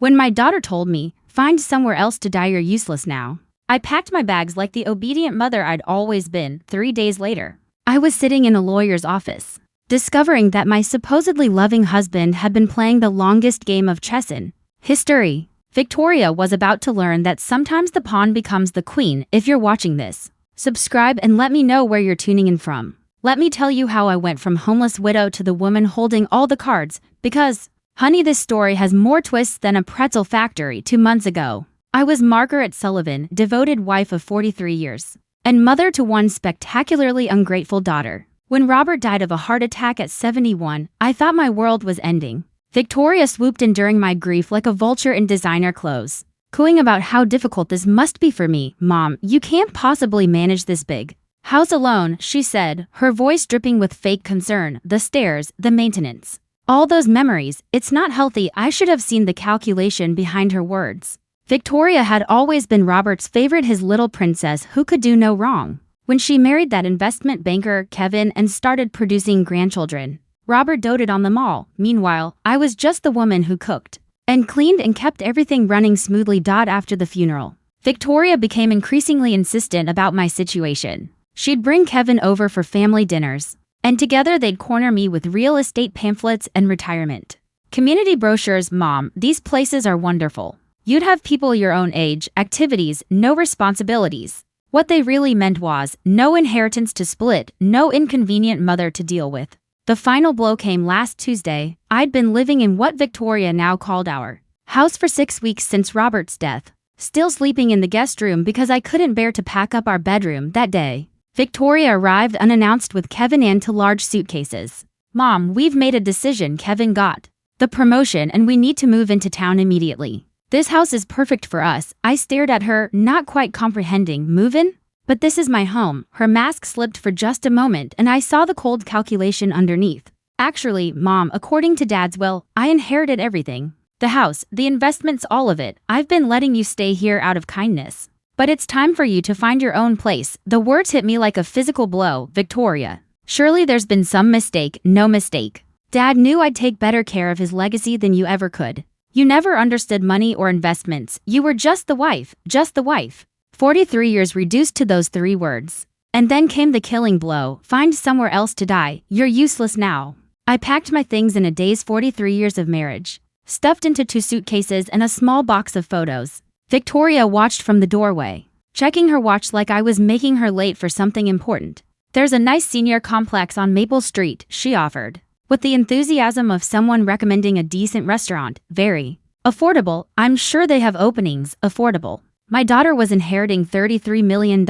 When my daughter told me, "Find somewhere else to die, you're useless now," I packed my bags like the obedient mother I'd always been. 3 days later, I was sitting in a lawyer's office, discovering that my supposedly loving husband had been playing the longest game of chess in history. Victoria was about to learn that sometimes the pawn becomes the queen. If you're watching this, subscribe and let me know where you're tuning in from. Let me tell you how I went from homeless widow to the woman holding all the cards, because, honey, this story has more twists than a pretzel factory. 2 months ago, I was Margaret Sullivan, devoted wife of 43 years, and mother to one spectacularly ungrateful daughter. When Robert died of a heart attack at 71, I thought my world was ending. Victoria swooped in during my grief like a vulture in designer clothes, cooing about how difficult this must be for me. "Mom, you can't possibly manage this big house alone," she said, her voice dripping with fake concern. "The stairs, the maintenance, all those memories, it's not healthy." I should have seen the calculation behind her words. Victoria had always been Robert's favorite, his little princess who could do no wrong. When she married that investment banker, Kevin, and started producing grandchildren, Robert doted on them all. Meanwhile, I was just the woman who cooked and cleaned and kept everything running smoothly. After the funeral, Victoria became increasingly insistent about my situation. She'd bring Kevin over for family dinners, and together they'd corner me with real estate pamphlets and retirement community brochures. "Mom, these places are wonderful. You'd have people your own age, activities, no responsibilities." What they really meant was, no inheritance to split, no inconvenient mother to deal with. The final blow came last Tuesday. I'd been living in what Victoria now called our house for 6 weeks since Robert's death, still sleeping in the guest room because I couldn't bear to pack up our bedroom. That day, Victoria arrived unannounced with Kevin and 2 large suitcases. "Mom, we've made a decision. Kevin got the promotion and we need to move into town immediately. This house is perfect for us." I stared at her, not quite comprehending. "Move in? But this is my home." Her mask slipped for just a moment and I saw the cold calculation underneath. "Actually, Mom, according to Dad's will, I inherited everything. The house, the investments, all of it. I've been letting you stay here out of kindness. But it's time for you to find your own place." The words hit me like a physical blow. "Victoria, surely there's been some mistake." "No mistake. Dad knew I'd take better care of his legacy than you ever could. You never understood money or investments. You were just the wife, just the wife." 43 years reduced to those 3 words. And then came the killing blow. "Find somewhere else to die. You're useless now." I packed my things in a day's 43 years of marriage, stuffed into 2 suitcases and a small box of photos. Victoria watched from the doorway, checking her watch like I was making her late for something important. "There's a nice senior complex on Maple Street," she offered, with the enthusiasm of someone recommending a decent restaurant. "Very affordable. I'm sure they have openings." Affordable. My daughter was inheriting $33 million,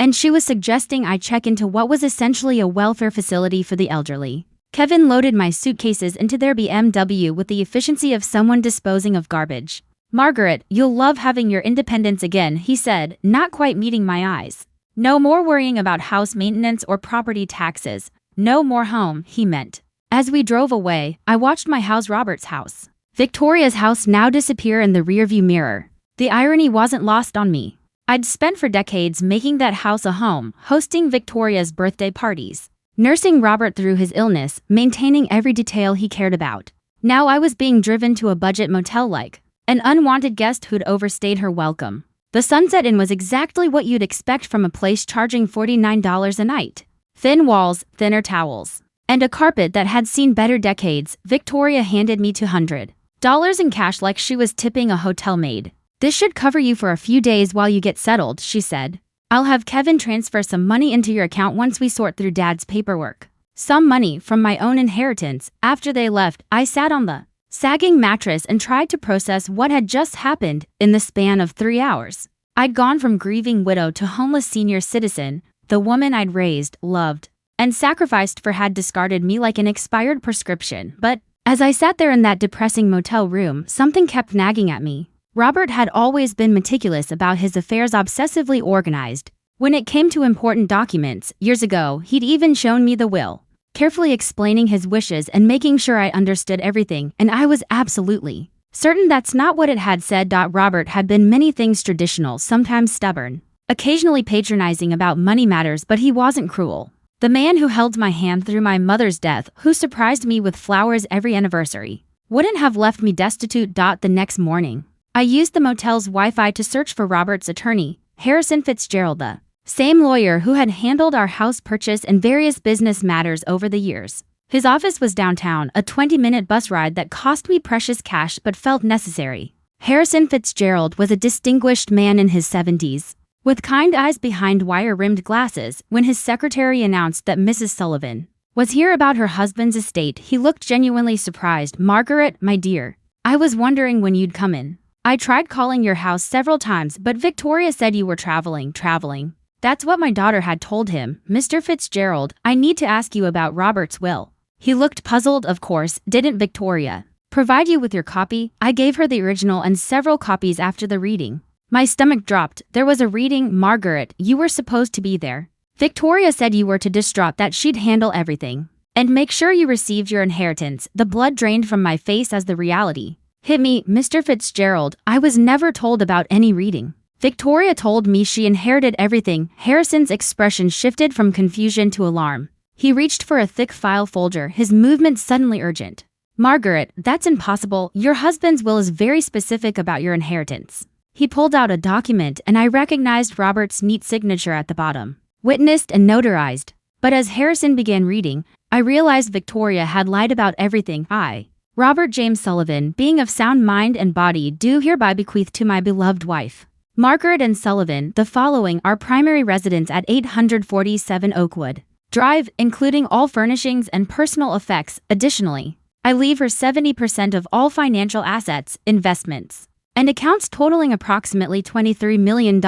and she was suggesting I check into what was essentially a welfare facility for the elderly. Kevin loaded my suitcases into their BMW with the efficiency of someone disposing of garbage. "Margaret, you'll love having your independence again," he said, not quite meeting my eyes. "No more worrying about house maintenance or property taxes. No more home," he meant. As we drove away, I watched my house, Robert's house, Victoria's house, now disappear in the rearview mirror. The irony wasn't lost on me. I'd spent for decades making that house a home, hosting Victoria's birthday parties, nursing Robert through his illness, maintaining every detail he cared about. Now I was being driven to a budget motel like an unwanted guest who'd overstayed her welcome. The Sunset Inn was exactly what you'd expect from a place charging $49 a night. Thin walls, thinner towels, and a carpet that had seen better decades. Victoria handed me $200 in cash like she was tipping a hotel maid. "This should cover you for a few days while you get settled," she said. "I'll have Kevin transfer some money into your account once we sort through Dad's paperwork." Some money from my own inheritance. After they left, I sat on the sagging mattress and tried to process what had just happened. In the span of 3 hours, I'd gone from grieving widow to homeless senior citizen. The woman I'd raised, loved, and sacrificed for had discarded me like an expired prescription. But as I sat there in that depressing motel room, something kept nagging at me. Robert had always been meticulous about his affairs, obsessively organized. When it came to important documents, years ago, he'd even shown me the will, carefully explaining his wishes and making sure I understood everything, and I was absolutely certain that's not what it had said. Robert had been many things: traditional, sometimes stubborn, occasionally patronizing about money matters, but he wasn't cruel. The man who held my hand through my mother's death, who surprised me with flowers every anniversary, wouldn't have left me destitute. The next morning, I used the motel's Wi-Fi to search for Robert's attorney, Harrison Fitzgerald, the same lawyer who had handled our house purchase and various business matters over the years. His office was downtown, a 20-minute bus ride that cost me precious cash but felt necessary. Harrison Fitzgerald was a distinguished man in his 70s, with kind eyes behind wire-rimmed glasses. When his secretary announced that Mrs. Sullivan was here about her husband's estate, he looked genuinely surprised. "Margaret, my dear, I was wondering when you'd come in. I tried calling your house several times, but Victoria said you were traveling. That's what my daughter had told him." "Mr. Fitzgerald, I need to ask you about Robert's will." He looked puzzled. "Of course, didn't Victoria provide you with your copy?" I gave her the original and several copies after the reading. My stomach dropped. "There was a reading, Margaret. You were supposed to be there. Victoria said you were too distraught, that she'd handle everything and make sure you received your inheritance." The blood drained from my face as the reality hit me. "Mr. Fitzgerald, I was never told about any reading. Victoria told me she inherited everything." Harrison's expression shifted from confusion to alarm. He reached for a thick file folder, his movement suddenly urgent. "Margaret, that's impossible. Your husband's will is very specific about your inheritance." He pulled out a document and I recognized Robert's neat signature at the bottom. "Witnessed and notarized." But as Harrison began reading, I realized Victoria had lied about everything. "I, Robert James Sullivan, being of sound mind and body, do hereby bequeath to my beloved wife, Margaret Ann Sullivan, the following: our primary residence at 847 Oakwood Drive, including all furnishings and personal effects. Additionally, I leave her 70% of all financial assets, investments, and accounts totaling approximately $23 million.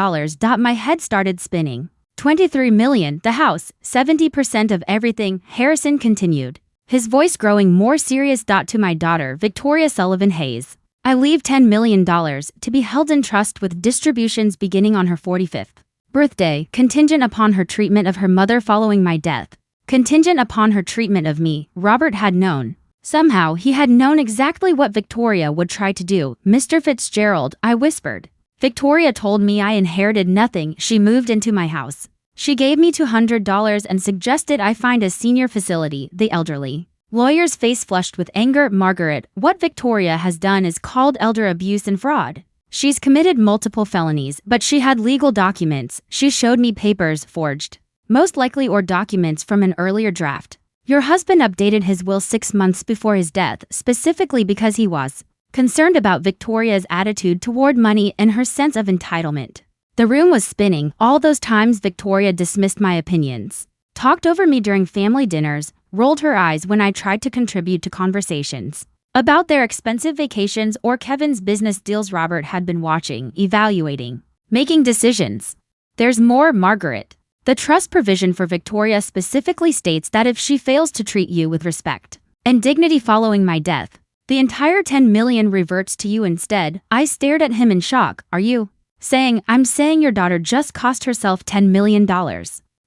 My head started spinning. $23 million, the house, 70% of everything, Harrison continued, his voice growing more serious. "To my daughter, Victoria Sullivan Hayes, I leave $10 million to be held in trust with distributions beginning on her 45th birthday, contingent upon her treatment of her mother following my death, contingent upon her treatment of me." Robert had known. Somehow, he had known exactly what Victoria would try to do. "Mr. Fitzgerald," I whispered, "Victoria told me I inherited nothing. She moved into my house. She gave me $200 and suggested I find a senior facility." The elderly lawyer's face flushed with anger. "Margaret, what Victoria has done is called elder abuse and fraud. She's committed multiple felonies, but she had legal documents. She showed me papers forged, most likely, or documents from an earlier draft. Your husband updated his will 6 months before his death, specifically because he was concerned about Victoria's attitude toward money and her sense of entitlement." The room was spinning. All those times Victoria dismissed my opinions, talked over me during family dinners, rolled her eyes when I tried to contribute to conversations about their expensive vacations or Kevin's business deals. Robert had been watching, evaluating, making decisions. "There's more, Margaret. The trust provision for Victoria specifically states that if she fails to treat you with respect and dignity following my death, the entire $10 million reverts to you instead." I stared at him in shock. "Are you saying?" "I'm saying your daughter just cost herself $10 million.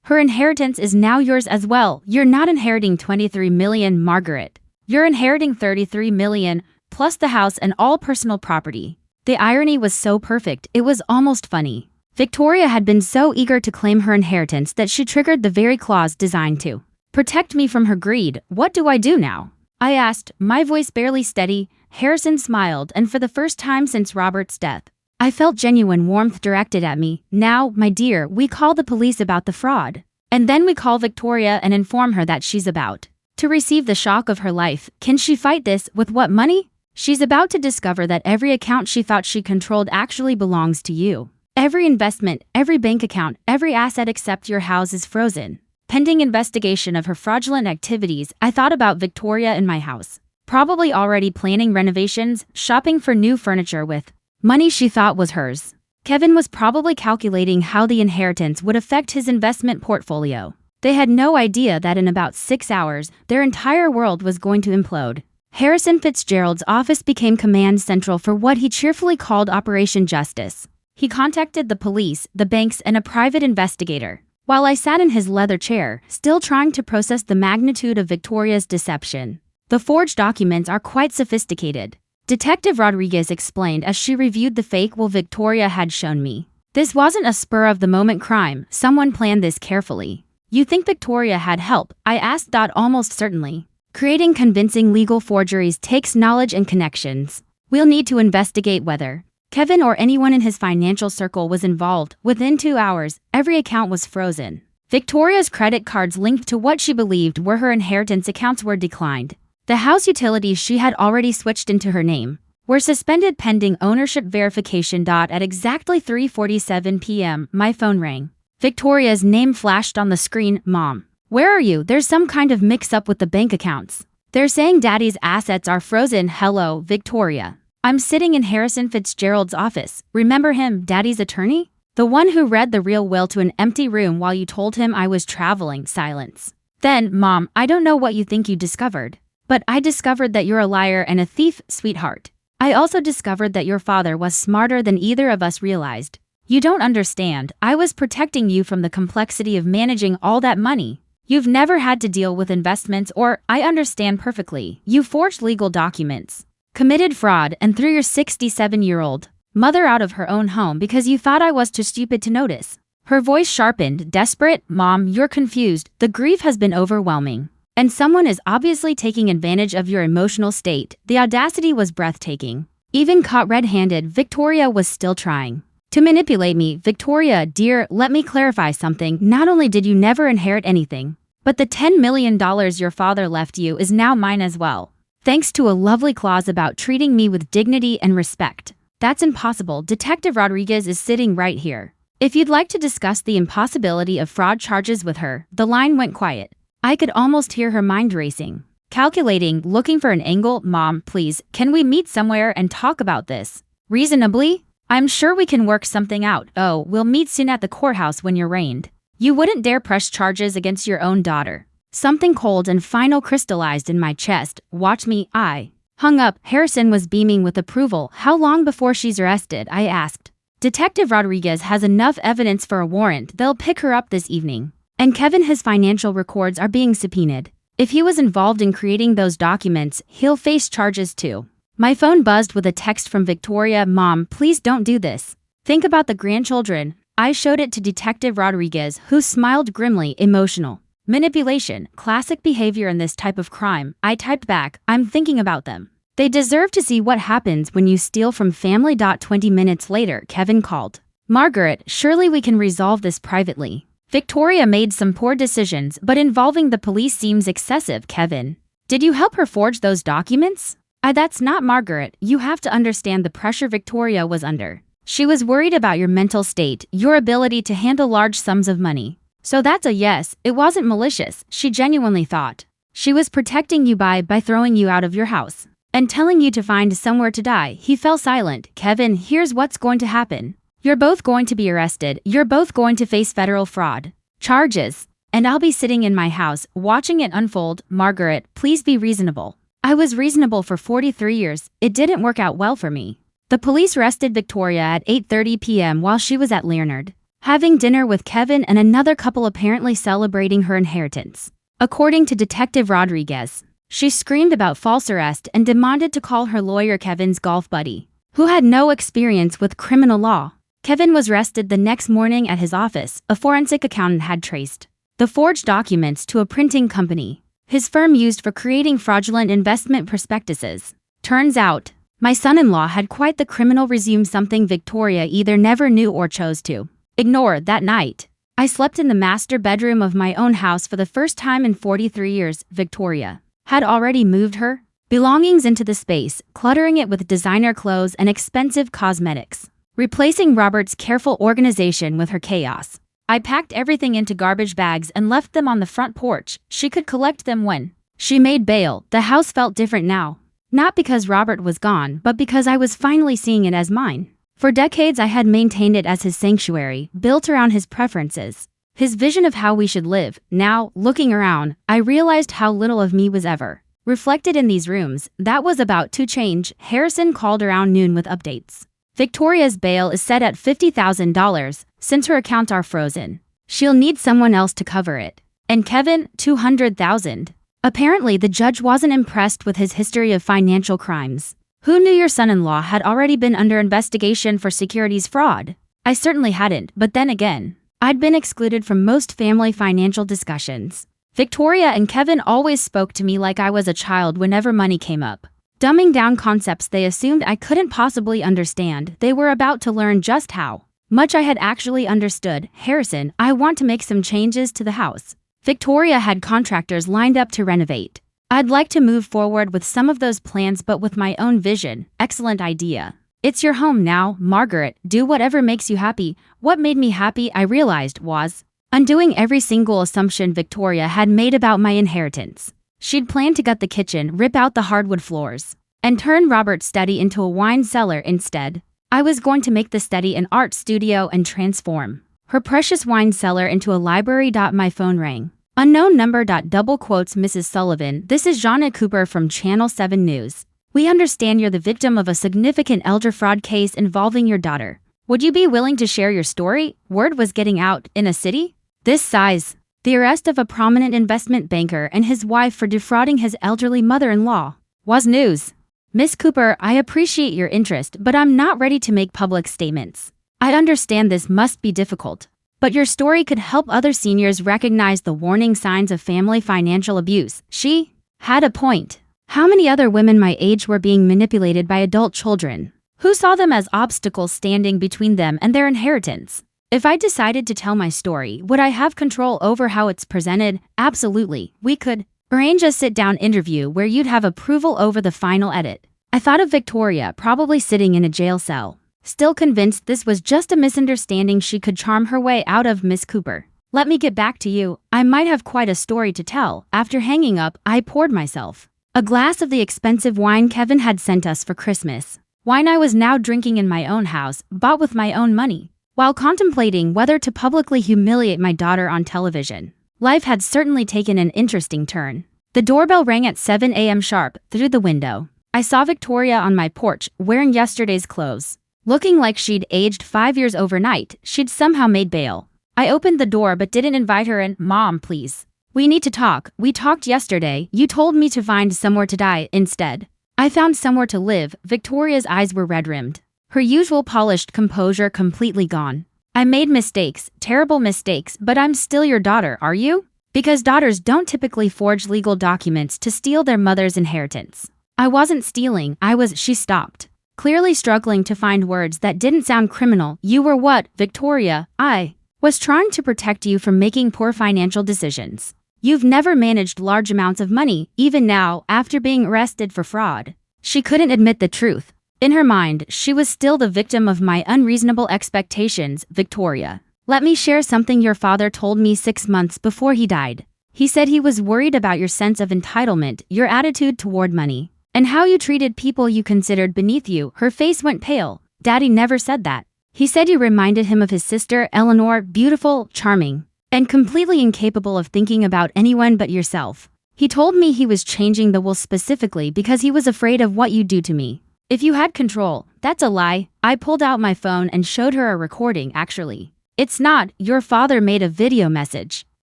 Her inheritance is now yours as well. You're not inheriting $23 million, Margaret. You're inheriting $33 million, plus the house and all personal property." The irony was so perfect, it was almost funny. Victoria had been so eager to claim her inheritance that she triggered the very clause designed to protect me from her greed. "What do I do now?" I asked, my voice barely steady. Harrison smiled, and for the first time since Robert's death, I felt genuine warmth directed at me. "Now, my dear, we call the police about the fraud. And then we call Victoria and inform her that she's about to receive the shock of her life. Can she fight this? With what money? She's about to discover that every account she thought she controlled actually belongs to you. Every investment, every bank account, every asset except your house is frozen. Pending investigation of her fraudulent activities." I thought about Victoria in my house, probably already planning renovations, shopping for new furniture with money she thought was hers. Kevin was probably calculating how the inheritance would affect his investment portfolio. They had no idea that in about 6 hours, their entire world was going to implode. Harrison Fitzgerald's office became command central for what he cheerfully called Operation Justice. He contacted the police, the banks, and a private investigator, while I sat in his leather chair, still trying to process the magnitude of Victoria's deception. "The forged documents are quite sophisticated," Detective Rodriguez explained as she reviewed the fake will Victoria had shown me. "This wasn't a spur-of-the-moment crime. Someone planned this carefully." "You think Victoria had help?" I asked. "Almost certainly. Creating convincing legal forgeries takes knowledge and connections. We'll need to investigate whether Kevin or anyone in his financial circle was involved. Within 2 hours, every account was frozen. Victoria's credit cards linked to what she believed were her inheritance accounts were declined. The house utilities she had already switched into her name were suspended pending ownership verification. At exactly 3:47 p.m., my phone rang. Victoria's name flashed on the screen. Mom, where are you? There's some kind of mix-up with the bank accounts. They're saying Daddy's assets are frozen. Hello, Victoria. I'm sitting in Harrison Fitzgerald's office. Remember him, Daddy's attorney? The one who read the real will to an empty room while you told him I was traveling. Silence. Then, Mom, I don't know what you think you discovered, but I discovered that you're a liar and a thief, sweetheart. I also discovered that your father was smarter than either of us realized. You don't understand. I was protecting you from the complexity of managing all that money. You've never had to deal with investments, or I understand perfectly. You forged legal documents, committed fraud, and threw your 67-year-old mother out of her own home because you thought I was too stupid to notice. Her voice sharpened, desperate. Mom, you're confused. The grief has been overwhelming, and someone is obviously taking advantage of your emotional state. The audacity was breathtaking. Even caught red-handed, Victoria was still trying to manipulate me. Victoria, dear, let me clarify something. Not only did you never inherit anything, but the $10 million your father left you is now mine as well, thanks to a lovely clause about treating me with dignity and respect. That's impossible. Detective Rodriguez is sitting right here. If you'd like to discuss the impossibility of fraud charges with her. The line went quiet. I could almost hear her mind racing, calculating, looking for an angle. Mom, please, can we meet somewhere and talk about this reasonably? I'm sure we can work something out. Oh, we'll meet soon at the courthouse when you're arraigned. You wouldn't dare press charges against your own daughter. Something cold and final crystallized in my chest. Watch me. I hung up. Harrison was beaming with approval. How long before she's arrested? I asked. Detective Rodriguez has enough evidence for a warrant. They'll pick her up this evening. And Kevin, his financial records are being subpoenaed. If he was involved in creating those documents, he'll face charges too. My phone buzzed with a text from Victoria. Mom, please don't do this. Think about the grandchildren. I showed it to Detective Rodriguez, who smiled grimly. Emotional manipulation, classic behavior in this type of crime. I typed back, I'm thinking about them. They deserve to see what happens when you steal from family. 20 minutes later, Kevin called. Margaret, surely we can resolve this privately. Victoria made some poor decisions, but involving the police seems excessive. Kevin, did you help her forge those documents? That's not Margaret. You have to understand the pressure Victoria was under. She was worried about your mental state, your ability to handle large sums of money. So that's a yes. It wasn't malicious. She genuinely thought she was protecting you by throwing you out of your house and telling you to find somewhere to die. He fell silent. Kevin, here's what's going to happen. You're both going to be arrested. You're both going to face federal fraud charges. And I'll be sitting in my house, watching it unfold. Margaret, please be reasonable. I was reasonable for 43 years. It didn't work out well for me. The police arrested Victoria at 8:30 p.m. while she was at Leonard, having dinner with Kevin and another couple, apparently celebrating her inheritance. According to Detective Rodriguez, she screamed about false arrest and demanded to call her lawyer, Kevin's golf buddy, who had no experience with criminal law. Kevin was arrested the next morning at his office. A forensic accountant had traced the forged documents to a printing company his firm used for creating fraudulent investment prospectuses. Turns out, my son-in-law had quite the criminal resume, something Victoria either never knew or chose to ignore. That night, I slept in the master bedroom of my own house for the first time in 43 years. Victoria had already moved her belongings into the space, cluttering it with designer clothes and expensive cosmetics, replacing Robert's careful organization with her chaos. I packed everything into garbage bags and left them on the front porch. She could collect them when she made bail. The house felt different now. Not because Robert was gone, but because I was finally seeing it as mine. For decades I had maintained it as his sanctuary, built around his preferences, his vision of how we should live. Now, looking around, I realized how little of me was ever reflected in these rooms. That was about to change. Harrison called around noon with updates. Victoria's bail is set at $50,000, since her accounts are frozen. She'll need someone else to cover it. And Kevin, $200,000. Apparently the judge wasn't impressed with his history of financial crimes. Who knew your son-in-law had already been under investigation for securities fraud? I certainly hadn't, but then again, I'd been excluded from most family financial discussions. Victoria and Kevin always spoke to me like I was a child whenever money came up. Dumbing down concepts they assumed I couldn't possibly understand. They were about to learn just how much I had actually understood. Harrison, I want to make some changes to the house. Victoria had contractors lined up to renovate. I'd like to move forward with some of those plans but with my own vision. Excellent idea. It's your home now, Margaret. Do whatever makes you happy. What made me happy, I realized, was undoing every single assumption Victoria had made about my inheritance. She'd planned to gut the kitchen, rip out the hardwood floors, and turn Robert's study into a wine cellar instead. I was going to make the study an art studio and transform her precious wine cellar into a library. My phone rang. Unknown number. Double quotes Mrs. Sullivan. This is Jonna Cooper from Channel 7 News. We understand you're the victim of a significant elder fraud case involving your daughter. Would you be willing to share your story? Word was getting out in a city this size. The arrest of a prominent investment banker and his wife for defrauding his elderly mother-in-law was news. Miss Cooper, I appreciate your interest, but I'm not ready to make public statements. I understand this must be difficult, but your story could help other seniors recognize the warning signs of family financial abuse. She had a point. How many other women my age were being manipulated by adult children who saw them as obstacles standing between them and their inheritance? If I decided to tell my story, would I have control over how it's presented? Absolutely. We could arrange a sit-down interview where you'd have approval over the final edit. I thought of Victoria probably sitting in a jail cell, still convinced this was just a misunderstanding she could charm her way out of. Miss Cooper, let me get back to you. I might have quite a story to tell. After hanging up, I poured myself a glass of the expensive wine Kevin had sent us for Christmas. Wine I was now drinking in my own house, bought with my own money. While contemplating whether to publicly humiliate my daughter on television, life had certainly taken an interesting turn. The doorbell rang at 7 a.m. sharp. Through the window, I saw Victoria on my porch, wearing yesterday's clothes. Looking like she'd aged 5 years overnight, she'd somehow made bail. I opened the door but didn't invite her in. Mom, please. We need to talk. We talked yesterday. You told me to find somewhere to die. Instead, I found somewhere to live. Victoria's eyes were red-rimmed, her usual polished composure completely gone. I made mistakes, terrible mistakes, but I'm still your daughter, are you? Because daughters don't typically forge legal documents to steal their mother's inheritance. I wasn't stealing, She stopped, clearly struggling to find words that didn't sound criminal. You were what, Victoria? I was trying to protect you from making poor financial decisions. You've never managed large amounts of money, even now, after being arrested for fraud. She couldn't admit the truth. In her mind, she was still the victim of my unreasonable expectations. Victoria, let me share something your father told me 6 months before he died. He said he was worried about your sense of entitlement, your attitude toward money, and how you treated people you considered beneath you. Her face went pale. Daddy never said that. He said you reminded him of his sister, Eleanor, beautiful, charming, and completely incapable of thinking about anyone but yourself. He told me he was changing the will specifically because he was afraid of what you'd do to me. If you had control. That's a lie. I pulled out my phone and showed her a recording. Actually, it's not. Your father made a video message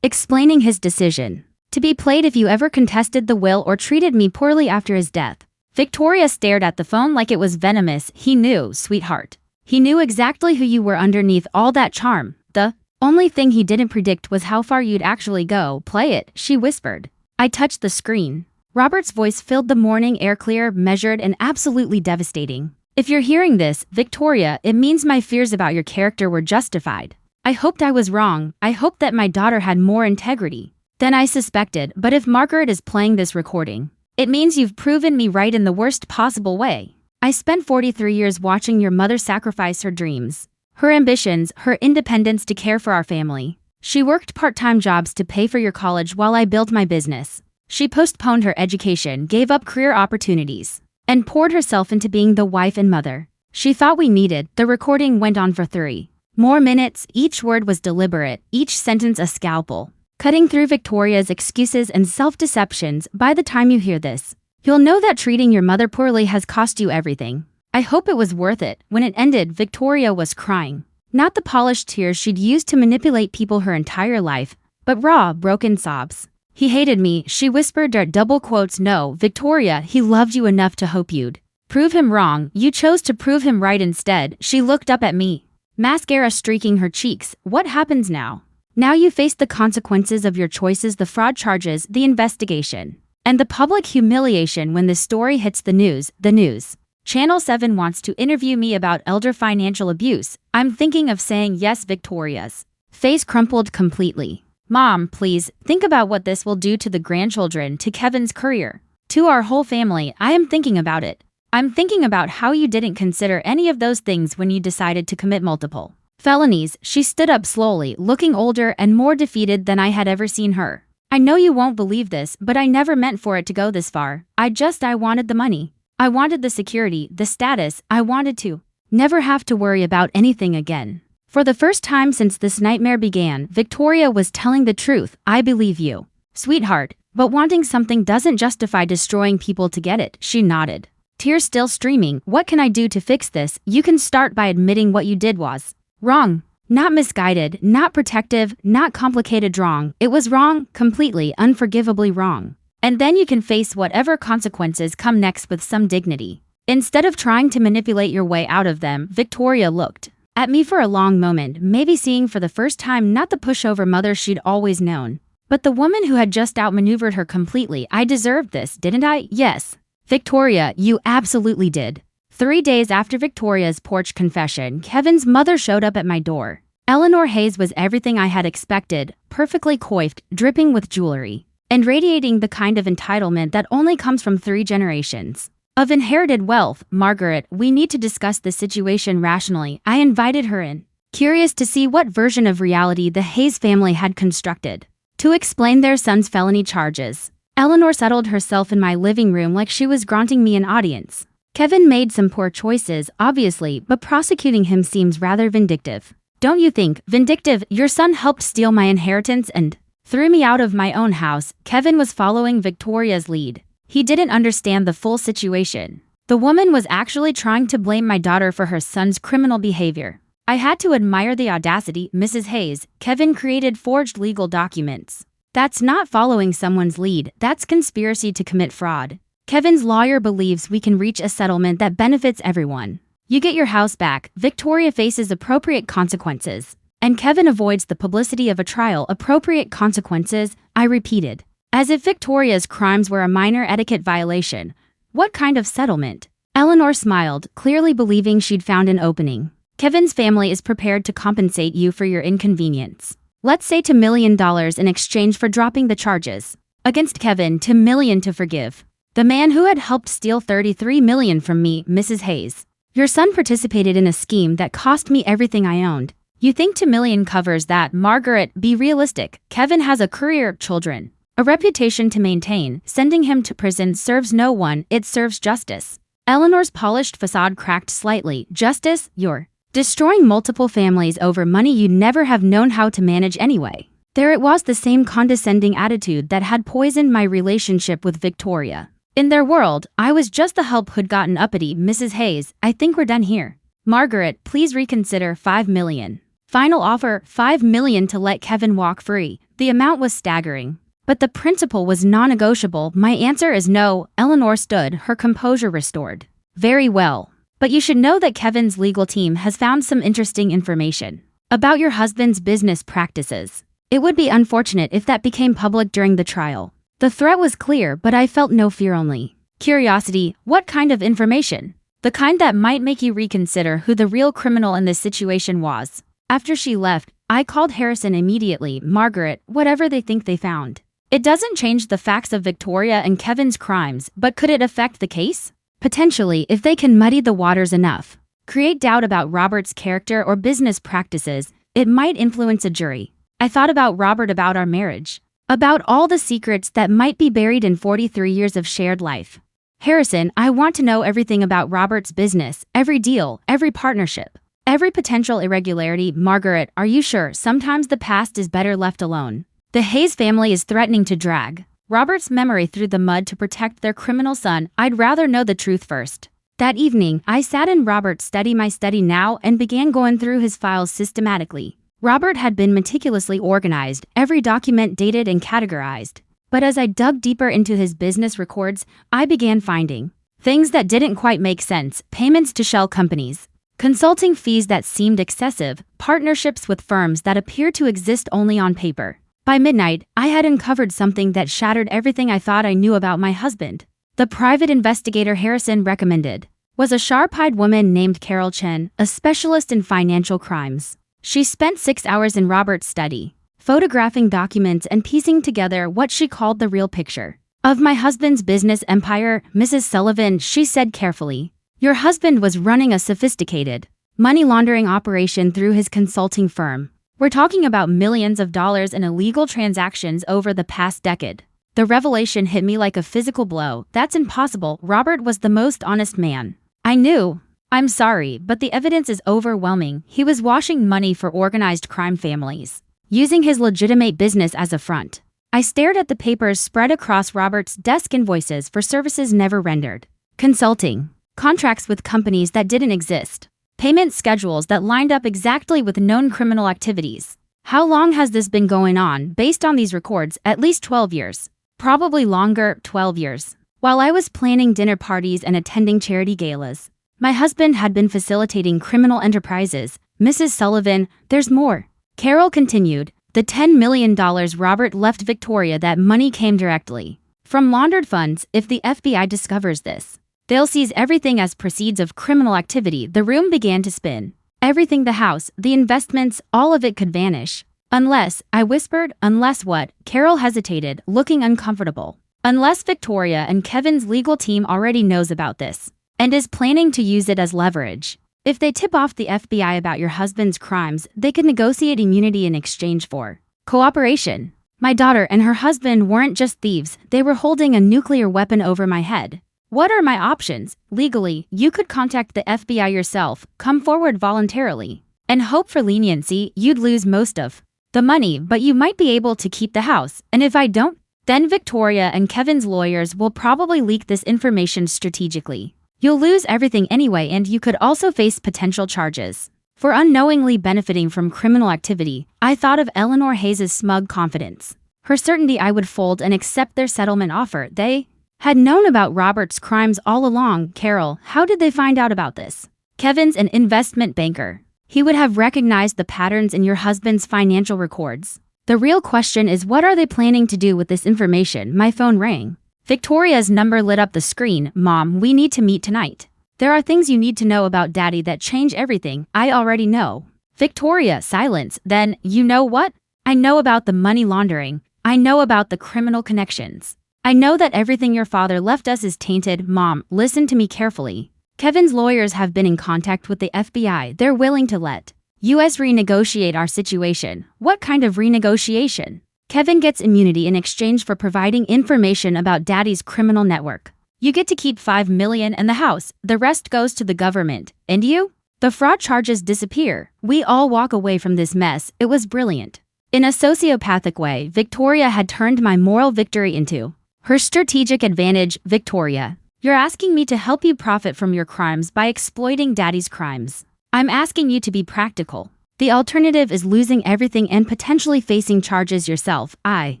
explaining his decision to be played if you ever contested the will or treated me poorly after his death. Victoria stared at the phone like it was venomous. He knew, sweetheart. He knew exactly who you were underneath all that charm. The only thing he didn't predict was how far you'd actually go. Play it, she whispered. I touched the screen. Robert's voice filled the morning air, clear, measured, and absolutely devastating. If you're hearing this, Victoria, it means my fears about your character were justified. I hoped I was wrong. I hoped that my daughter had more integrity than I suspected, but if Margaret is playing this recording, it means you've proven me right in the worst possible way. I spent 43 years watching your mother sacrifice her dreams, her ambitions, her independence to care for our family. She worked part-time jobs to pay for your college while I built my business. She postponed her education, gave up career opportunities, and poured herself into being the wife and mother she thought we needed. The recording went on for 3 more minutes. Each word was deliberate, each sentence a scalpel, cutting through Victoria's excuses and self-deceptions. By the time you hear this, you'll know that treating your mother poorly has cost you everything. I hope it was worth it. When it ended, Victoria was crying. Not the polished tears she'd used to manipulate people her entire life, but raw, broken sobs. He hated me, she whispered. Double quotes. No, Victoria, he loved you enough to hope you'd prove him wrong. You chose to prove him right instead. She looked up at me, mascara streaking her cheeks. What happens now? Now you face the consequences of your choices, the fraud charges, the investigation, and the public humiliation when this story hits the news. Channel 7 wants to interview me about elder financial abuse. I'm thinking of saying yes. Victoria's face crumpled completely. Mom, please, think about what this will do to the grandchildren, to Kevin's career, to our whole family. I am thinking about it. I'm thinking about how you didn't consider any of those things when you decided to commit multiple felonies. She stood up slowly, looking older and more defeated than I had ever seen her. I know you won't believe this, but I never meant for it to go this far. I wanted the money. I wanted the security, the status. I wanted to never have to worry about anything again. For the first time since this nightmare began, Victoria was telling the truth. I believe you, sweetheart, but wanting something doesn't justify destroying people to get it. She nodded, tears still streaming. What can I do to fix this? You can start by admitting what you did was wrong. Not misguided, not protective, not complicated. Wrong. It was wrong, completely, unforgivably wrong. And then you can face whatever consequences come next with some dignity. Instead of trying to manipulate your way out of them, Victoria looked at me for a long moment, maybe seeing for the first time not the pushover mother she'd always known, but the woman who had just outmaneuvered her completely. I deserved this, didn't I? Yes. Victoria, you absolutely did. 3 days after Victoria's porch confession, Kevin's mother showed up at my door. Eleanor Hayes was everything I had expected, perfectly coiffed, dripping with jewelry, and radiating the kind of entitlement that only comes from 3 generations of inherited wealth. Margaret, we need to discuss the situation rationally. I invited her in, curious to see what version of reality the Hayes family had constructed to explain their son's felony charges. Eleanor settled herself in my living room like she was granting me an audience. Kevin made some poor choices, obviously, but prosecuting him seems rather vindictive. Don't you think? Vindictive? Your son helped steal my inheritance and threw me out of my own house. Kevin was following Victoria's lead. He didn't understand the full situation. The woman was actually trying to blame my daughter for her son's criminal behavior. I had to admire the audacity. Mrs. Hayes, Kevin created forged legal documents. That's not following someone's lead, that's conspiracy to commit fraud. Kevin's lawyer believes we can reach a settlement that benefits everyone. You get your house back, Victoria faces appropriate consequences, and Kevin avoids the publicity of a trial. Appropriate consequences, I repeated, as if Victoria's crimes were a minor etiquette violation. What kind of settlement? Eleanor smiled, clearly believing she'd found an opening. Kevin's family is prepared to compensate you for your inconvenience. Let's say $2 million in exchange for dropping the charges against Kevin. $2 million to forgive the man who had helped steal $33 million from me. Mrs. Hayes, your son participated in a scheme that cost me everything I owned. You think $2 million covers that? Margaret, be realistic. Kevin has a career, children, a reputation to maintain. Sending him to prison serves no one, it serves justice. Eleanor's polished facade cracked slightly. Justice? You're destroying multiple families over money you'd never have known how to manage anyway. There it was, the same condescending attitude that had poisoned my relationship with Victoria. In their world, I was just the help who'd gotten uppity. Mrs. Hayes, I think we're done here. Margaret, please reconsider. $5 million. Final offer, $5 million to let Kevin walk free. The amount was staggering, but the principle was non-negotiable. My answer is no. Eleanor stood, her composure restored. Very well. But you should know that Kevin's legal team has found some interesting information about your husband's business practices. It would be unfortunate if that became public during the trial. The threat was clear, but I felt no fear, only curiosity. What kind of information? The kind that might make you reconsider who the real criminal in this situation was. After she left, I called Harrison immediately. Margaret, whatever they think they found, it doesn't change the facts of Victoria and Kevin's crimes, but could it affect the case? Potentially, if they can muddy the waters enough, create doubt about Robert's character or business practices, it might influence a jury. I thought about Robert, about our marriage, about all the secrets that might be buried in 43 years of shared life. Harrison, I want to know everything about Robert's business, every deal, every partnership, every potential irregularity. Margaret, are you sure? Sometimes the past is better left alone. The Hayes family is threatening to drag Robert's memory through the mud to protect their criminal son. I'd rather know the truth first. That evening, I sat in Robert's study, my study now, and began going through his files systematically. Robert had been meticulously organized, every document dated and categorized. But as I dug deeper into his business records, I began finding things that didn't quite make sense. Payments to shell companies, consulting fees that seemed excessive, partnerships with firms that appeared to exist only on paper. By midnight, I had uncovered something that shattered everything I thought I knew about my husband. The private investigator Harrison recommended was a sharp-eyed woman named Carol Chen, a specialist in financial crimes. She spent 6 hours in Robert's study, photographing documents and piecing together what she called the real picture of my husband's business empire. Mrs. Sullivan, she said carefully, your husband was running a sophisticated money laundering operation through his consulting firm. We're talking about millions of dollars in illegal transactions over the past decade. The revelation hit me like a physical blow. That's impossible. Robert was the most honest man I knew. I'm sorry, but the evidence is overwhelming. He was washing money for organized crime families, using his legitimate business as a front. I stared at the papers spread across Robert's desk, invoices for services never rendered, consulting, contracts with companies that didn't exist, payment schedules that lined up exactly with known criminal activities. How long has this been going on? Based on these records, at least 12 years. Probably longer, 12 years. While I was planning dinner parties and attending charity galas, my husband had been facilitating criminal enterprises. Mrs. Sullivan, there's more. Carol continued. The $10 million Robert left Victoria, that money came directly from laundered funds. If the FBI discovers this, they'll seize everything as proceeds of criminal activity. The room began to spin. Everything, the house, the investments, all of it could vanish. Unless, I whispered, unless what? Carol hesitated, looking uncomfortable. Unless Victoria and Kevin's legal team already knows about this and is planning to use it as leverage. If they tip off the FBI about your husband's crimes, they could negotiate immunity in exchange for cooperation. My daughter and her husband weren't just thieves, they were holding a nuclear weapon over my head. What are my options? Legally, you could contact the FBI yourself, come forward voluntarily, and hope for leniency. You'd lose most of the money, but you might be able to keep the house. And if I don't, then Victoria and Kevin's lawyers will probably leak this information strategically. You'll lose everything anyway, and you could also face potential charges for unknowingly benefiting from criminal activity. I thought of Eleanor Hayes' smug confidence, her certainty I would fold and accept their settlement offer. They had known about Robert's crimes all along. Carol, how did they find out about this? Kevin's an investment banker. He would have recognized the patterns in your husband's financial records. The real question is, what are they planning to do with this information? My phone rang. Victoria's number lit up the screen. Mom, we need to meet tonight. There are things you need to know about Daddy that change everything. I already know. Victoria, silence. Then, you know what? I know about the money laundering. I know about the criminal connections. I know that everything your father left us is tainted. Mom, listen to me carefully. Kevin's lawyers have been in contact with the FBI. They're willing to let us renegotiate our situation. What kind of renegotiation? Kevin gets immunity in exchange for providing information about Daddy's criminal network. You get to keep $5 million and the house. The rest goes to the government. And you? The fraud charges disappear. We all walk away from this mess. It was brilliant. In a sociopathic way, Victoria had turned my moral victory into her strategic advantage. Victoria, you're asking me to help you profit from your crimes by exploiting Daddy's crimes. I'm asking you to be practical. The alternative is losing everything and potentially facing charges yourself. I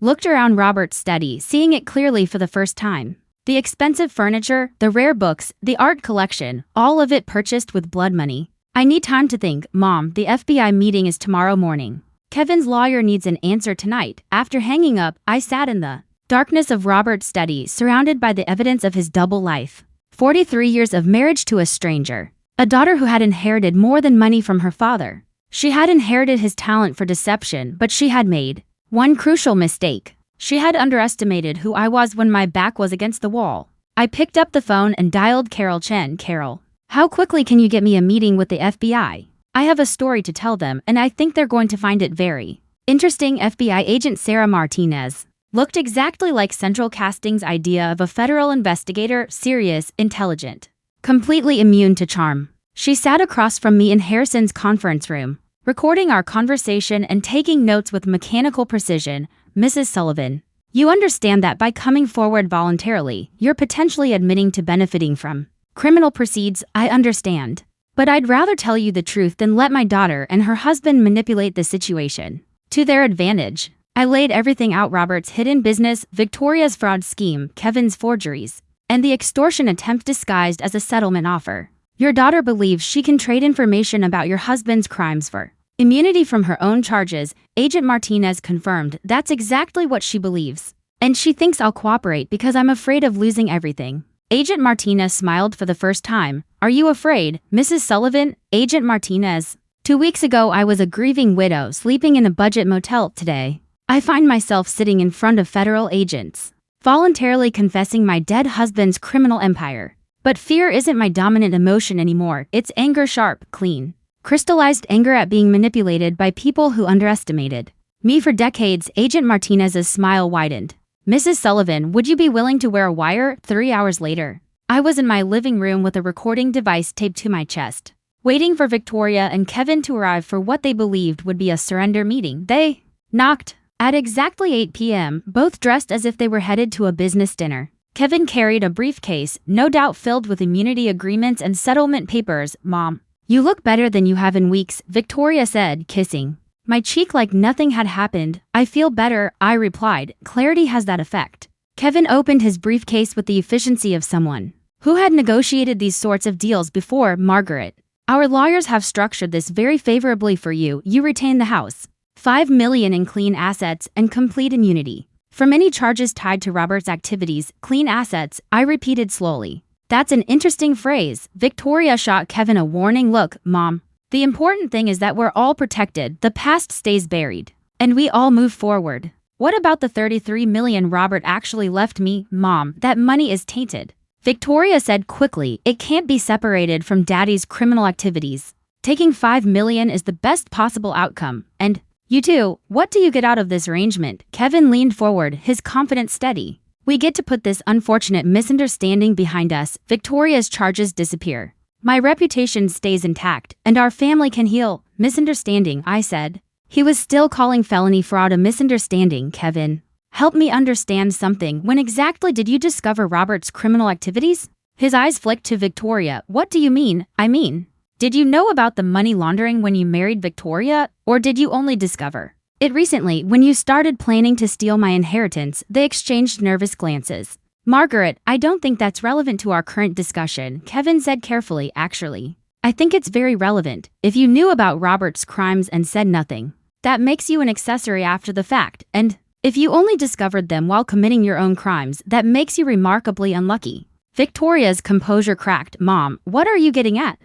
looked around Robert's study, seeing it clearly for the first time. The expensive furniture, the rare books, the art collection, all of it purchased with blood money. I need time to think. Mom, the FBI meeting is tomorrow morning. Kevin's lawyer needs an answer tonight. After hanging up, I sat in the darkness of Robert's study, surrounded by the evidence of his double life. 43 years of marriage to a stranger. A daughter who had inherited more than money from her father. She had inherited his talent for deception, but she had made one crucial mistake. She had underestimated who I was when my back was against the wall. I picked up the phone and dialed Carol Chen. Carol, how quickly can you get me a meeting with the FBI? I have a story to tell them, and I think they're going to find it very interesting. FBI agent Sarah Martinez looked exactly like Central Casting's idea of a federal investigator, serious, intelligent, completely immune to charm. She sat across from me in Harrison's conference room, recording our conversation and taking notes with mechanical precision. Mrs. Sullivan, you understand that by coming forward voluntarily, you're potentially admitting to benefiting from criminal proceeds. I understand. But I'd rather tell you the truth than let my daughter and her husband manipulate the situation to their advantage. I laid everything out: Robert's hidden business, Victoria's fraud scheme, Kevin's forgeries, and the extortion attempt disguised as a settlement offer. Your daughter believes she can trade information about your husband's crimes for immunity from her own charges. Agent Martinez confirmed that's exactly what she believes. And she thinks I'll cooperate because I'm afraid of losing everything. Agent Martinez smiled for the first time. Are you afraid, Mrs. Sullivan? Agent Martinez. 2 weeks ago I was a grieving widow sleeping in a budget motel. Today, I find myself sitting in front of federal agents, voluntarily confessing my dead husband's criminal empire. But fear isn't my dominant emotion anymore. It's anger, sharp, clean, crystallized anger at being manipulated by people who underestimated me for decades. Agent Martinez's smile widened. Mrs. Sullivan, would you be willing to wear a wire? 3 hours later, I was in my living room with a recording device taped to my chest, waiting for Victoria and Kevin to arrive for what they believed would be a surrender meeting. They knocked at exactly 8 p.m., both dressed as if they were headed to a business dinner. Kevin carried a briefcase, no doubt filled with immunity agreements and settlement papers. Mom, you look better than you have in weeks, Victoria said, kissing my cheek like nothing had happened. I feel better, I replied. Clarity has that effect. Kevin opened his briefcase with the efficiency of someone who had negotiated these sorts of deals before. Margaret, our lawyers have structured this very favorably for you. You retain the house, $5 million in clean assets, and complete immunity from any charges tied to Robert's activities. Clean assets, I repeated slowly. That's an interesting phrase. Victoria shot Kevin a warning look. Mom, the important thing is that we're all protected. The past stays buried, and we all move forward. What about the $33 million Robert actually left me? Mom, that money is tainted, Victoria said quickly. It can't be separated from Daddy's criminal activities. Taking $5 million is the best possible outcome. And you too, what do you get out of this arrangement? Kevin leaned forward, his confidence steady. We get to put this unfortunate misunderstanding behind us. Victoria's charges disappear. My reputation stays intact, and our family can heal. Misunderstanding, I said. He was still calling felony fraud a misunderstanding. Kevin, help me understand something. When exactly did you discover Robert's criminal activities? His eyes flicked to Victoria. What do you mean? I mean, did you know about the money laundering when you married Victoria, or did you only discover it recently when you started planning to steal my inheritance? They exchanged nervous glances. Margaret, I don't think that's relevant to our current discussion, Kevin said carefully. Actually, I think it's very relevant. If you knew about Robert's crimes and said nothing, that makes you an accessory after the fact. And if you only discovered them while committing your own crimes, that makes you remarkably unlucky. Victoria's composure cracked. Mom, what are you getting at?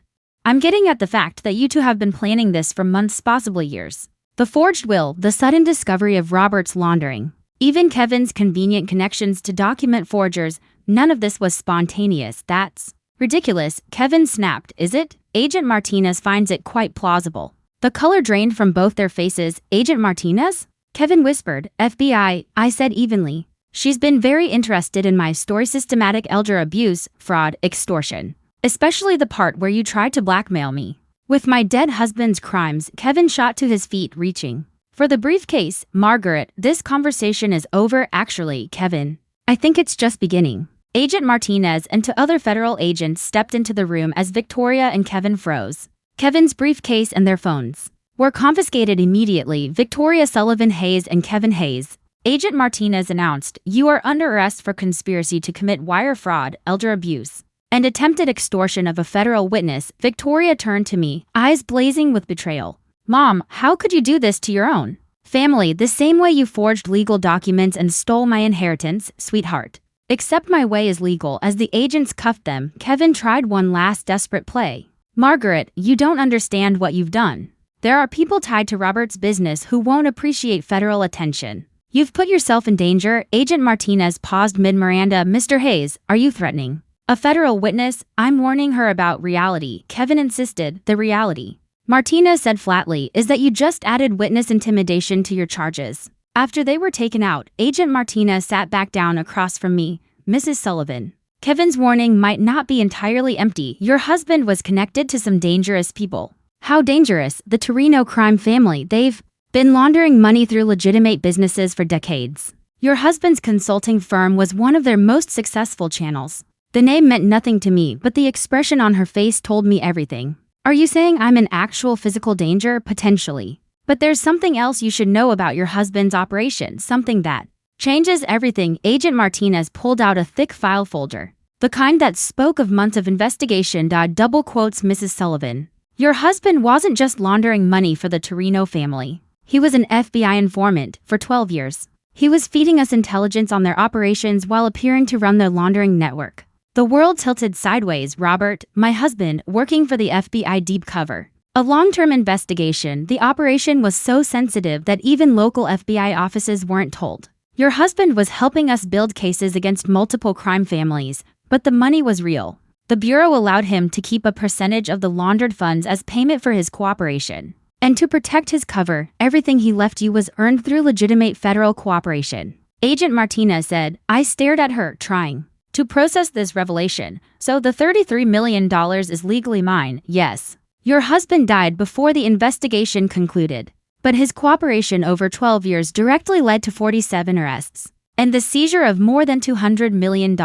I'm getting at the fact that you two have been planning this for months, possibly years. The forged will, the sudden discovery of Robert's laundering, even Kevin's convenient connections to document forgers, none of this was spontaneous. That's ridiculous, Kevin snapped. Is it? Agent Martinez finds it quite plausible. The color drained from both their faces. Agent Martinez? Kevin whispered. FBI, I said evenly. She's been very interested in my story: systematic elder abuse, fraud, extortion. Especially the part where you tried to blackmail me with my dead husband's crimes. Kevin shot to his feet, reaching for the briefcase. Margaret, this conversation is over. Actually, Kevin, I think it's just beginning. Agent Martinez and two other federal agents stepped into the room as Victoria and Kevin froze. Kevin's briefcase and their phones were confiscated immediately. Victoria Sullivan Hayes and Kevin Hayes. Agent Martinez announced, you are under arrest for conspiracy to commit wire fraud, elder abuse, and attempted extortion of a federal witness. Victoria turned to me, eyes blazing with betrayal. Mom, how could you do this to your own family the same way you forged legal documents and stole my inheritance? Sweetheart, except my way is legal. As the agents cuffed them, Kevin tried one last desperate play. Margaret, you don't understand what you've done. There are people tied to Robert's business who won't appreciate federal attention. You've put yourself in danger. Agent Martinez paused mid-Miranda. Mr. Hayes, are you threatening a federal witness? I'm warning her about reality. Kevin insisted. The reality, Martinez said flatly, is that you just added witness intimidation to your charges. After they were taken out, Agent Martinez sat back down across from me. Mrs. Sullivan, Kevin's warning might not be entirely empty. Your husband was connected to some dangerous people. How dangerous? The Torino crime family. They've been laundering money through legitimate businesses for decades. Your husband's consulting firm was one of their most successful channels. The name meant nothing to me, but the expression on her face told me everything. Are you saying I'm in actual physical danger? Potentially. But there's something else you should know about your husband's operation, something that changes everything. Agent Martinez pulled out a thick file folder. The kind that spoke of months of investigation. Double quotes Mrs. Sullivan. Your husband wasn't just laundering money for the Torino family. He was an FBI informant for 12 years. He was feeding us intelligence on their operations while appearing to run their laundering network. The world tilted sideways. Robert, my husband, working for the FBI deep cover. A long-term investigation. The operation was so sensitive that even local FBI offices weren't told. Your husband was helping us build cases against multiple crime families, but the money was real. The Bureau allowed him to keep a percentage of the laundered funds as payment for his cooperation. And to protect his cover, everything he left you was earned through legitimate federal cooperation. Agent Martinez said. I stared at her, trying to process this revelation. So the $33 million is legally mine, yes. Your husband died before the investigation concluded, but his cooperation over 12 years directly led to 47 arrests and the seizure of more than $200 million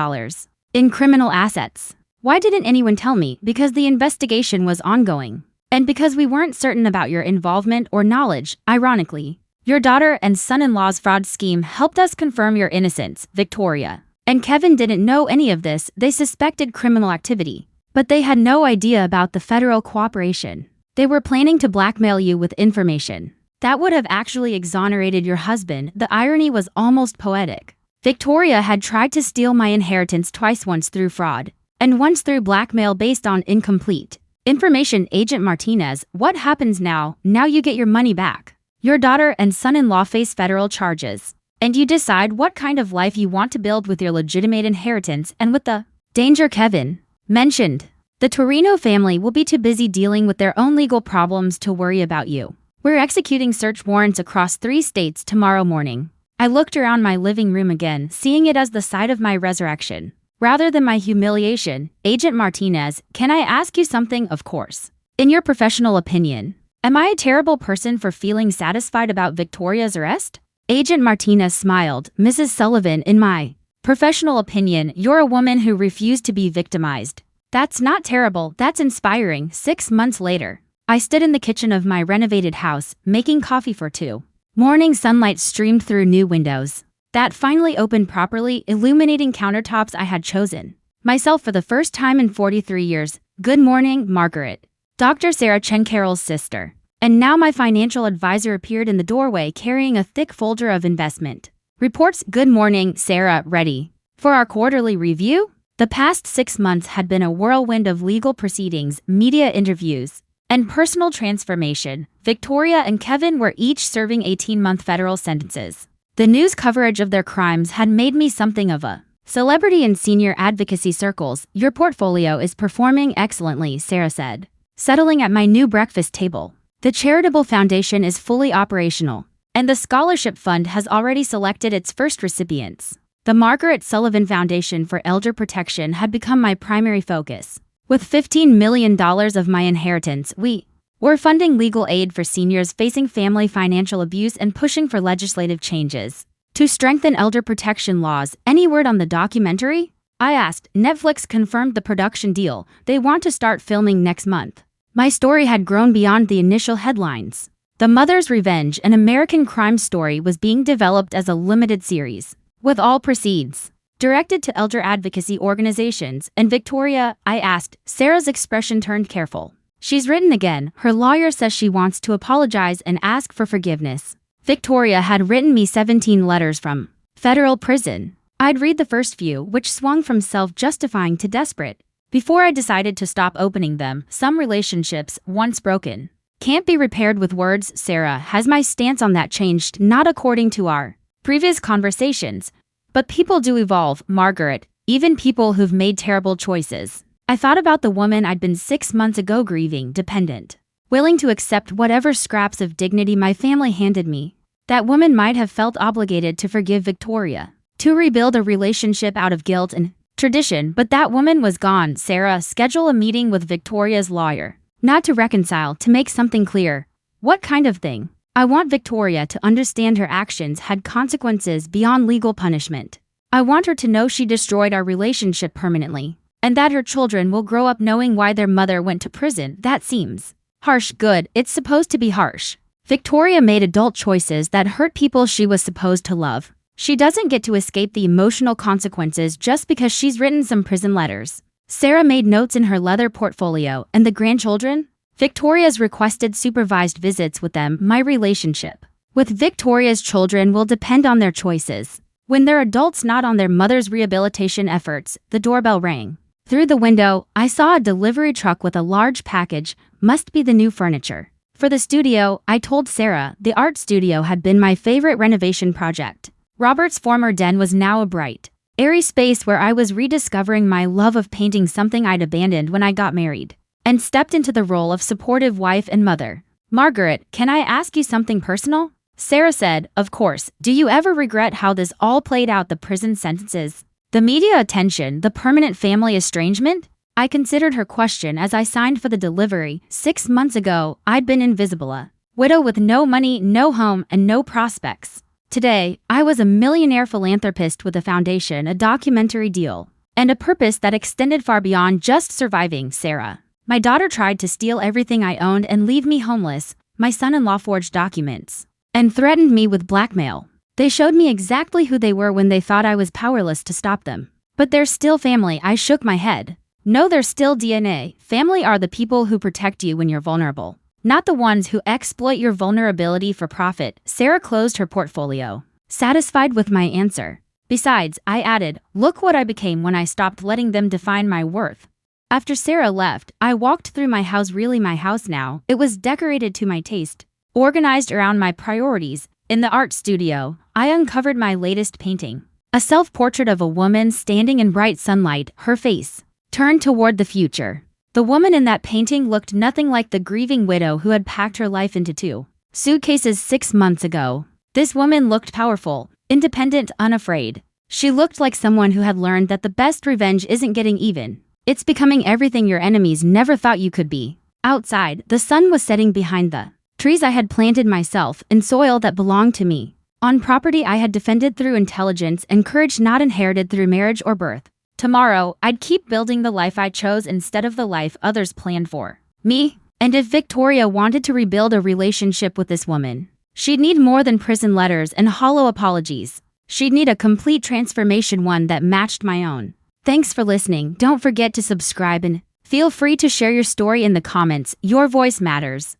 in criminal assets. Why didn't anyone tell me? Because the investigation was ongoing. And because we weren't certain about your involvement or knowledge, ironically. Your daughter and son-in-law's fraud scheme helped us confirm your innocence, Victoria. And Kevin didn't know any of this. They suspected criminal activity, but they had no idea about the federal cooperation. They were planning to blackmail you with information that would have actually exonerated your husband. The irony was almost poetic. Victoria had tried to steal my inheritance twice, once through fraud and once through blackmail based on incomplete information. Agent Martinez, what happens now? Now you get your money back. Your daughter and son-in-law face federal charges, and you decide what kind of life you want to build with your legitimate inheritance and with the danger Kevin mentioned. The Torino family will be too busy dealing with their own legal problems to worry about you. We're executing search warrants across 3 states tomorrow morning. I looked around my living room again, seeing it as the site of my resurrection rather than my humiliation. Agent Martinez, can I ask you something? Of course. In your professional opinion, am I a terrible person for feeling satisfied about Victoria's arrest? Agent Martinez smiled. Mrs. Sullivan, in my professional opinion, you're a woman who refused to be victimized. That's not terrible, that's inspiring. 6 months later, I stood in the kitchen of my renovated house, making coffee for 2. Morning sunlight streamed through new windows that finally opened properly, illuminating countertops I had chosen myself for the first time in 43 years. Good morning, Margaret. Dr. Sarah Chen, Carol's sister. And now my financial advisor appeared in the doorway carrying a thick folder of investment reports. Good morning, Sarah. Ready for our quarterly review? The past 6 months had been a whirlwind of legal proceedings, media interviews, and personal transformation. Victoria and Kevin were each serving 18-month federal sentences. The news coverage of their crimes had made me something of a celebrity in senior advocacy circles. Your portfolio is performing excellently, Sarah said, settling at my new breakfast table. The charitable foundation is fully operational, and the scholarship fund has already selected its first recipients. The Margaret Sullivan Foundation for Elder Protection had become my primary focus. With $15 million of my inheritance, we're funding legal aid for seniors facing family financial abuse and pushing for legislative changes to strengthen elder protection laws. Any word on the documentary? I asked. Netflix confirmed the production deal. They want to start filming next month. My story had grown beyond the initial headlines. The Mother's Revenge, an American crime story, was being developed as a limited series, with all proceeds directed to elder advocacy organizations. And Victoria, I asked. Sarah's expression turned careful. She's written again. Her lawyer says she wants to apologize and ask for forgiveness. Victoria had written me 17 letters from federal prison. I'd read the first few, which swung from self-justifying to desperate, before I decided to stop opening them. Some relationships, once broken, can't be repaired with words. Sarah, has my stance on that changed? Not according to our previous conversations, but people do evolve, Margaret, even people who've made terrible choices. I thought about the woman I'd been 6 months ago, grieving, dependent, willing to accept whatever scraps of dignity my family handed me. That woman might have felt obligated to forgive Victoria, to rebuild a relationship out of guilt and tradition, but that woman was gone. Sarah, schedule a meeting with Victoria's lawyer. Not to reconcile, to make something clear. What kind of thing? I want Victoria to understand her actions had consequences beyond legal punishment. I want her to know she destroyed our relationship permanently, and that her children will grow up knowing why their mother went to prison. That seems harsh. Good, it's supposed to be harsh. Victoria made adult choices that hurt people she was supposed to love. She doesn't get to escape the emotional consequences just because she's written some prison letters. Sarah made notes in her leather portfolio, and the grandchildren? Victoria's requested supervised visits with them. My relationship with Victoria's children will depend on their choices. When they're adults not on their mother's rehabilitation efforts, the doorbell rang. Through the window, I saw a delivery truck with a large package. Must be the new furniture. For the studio, I told Sarah, the art studio had been my favorite renovation project. Robert's former den was now a bright, airy space where I was rediscovering my love of painting, something I'd abandoned when I got married and stepped into the role of supportive wife and mother. Margaret, can I ask you something personal? Sarah said, of course. Do you ever regret how this all played out, the prison sentences, the media attention, the permanent family estrangement? I considered her question as I signed for the delivery. 6 months ago, I'd been invisible, a widow with no money, no home, and no prospects. Today, I was a millionaire philanthropist with a foundation, a documentary deal, and a purpose that extended far beyond just surviving. Sarah, my daughter tried to steal everything I owned and leave me homeless. My son-in-law forged documents and threatened me with blackmail. They showed me exactly who they were when they thought I was powerless to stop them. But they're still family. I shook my head. No, they're still DNA. Family are the people who protect you when you're vulnerable, not the ones who exploit your vulnerability for profit. Sarah closed her portfolio, satisfied with my answer. Besides, I added, look what I became when I stopped letting them define my worth. After Sarah left, I walked through my house, really my house now. It was decorated to my taste, organized around my priorities. In the art studio, I uncovered my latest painting, a self-portrait of a woman standing in bright sunlight, her face turned toward the future. The woman in that painting looked nothing like the grieving widow who had packed her life into 2 suitcases 6 months ago. This woman looked powerful, independent, unafraid. She looked like someone who had learned that the best revenge isn't getting even. It's becoming everything your enemies never thought you could be. Outside, the sun was setting behind the trees I had planted myself in soil that belonged to me, on property I had defended through intelligence and courage, not inherited through marriage or birth. Tomorrow, I'd keep building the life I chose instead of the life others planned for me. And if Victoria wanted to rebuild a relationship with this woman, she'd need more than prison letters and hollow apologies. She'd need a complete transformation, one that matched my own. Thanks for listening. Don't forget to subscribe and feel free to share your story in the comments. Your voice matters.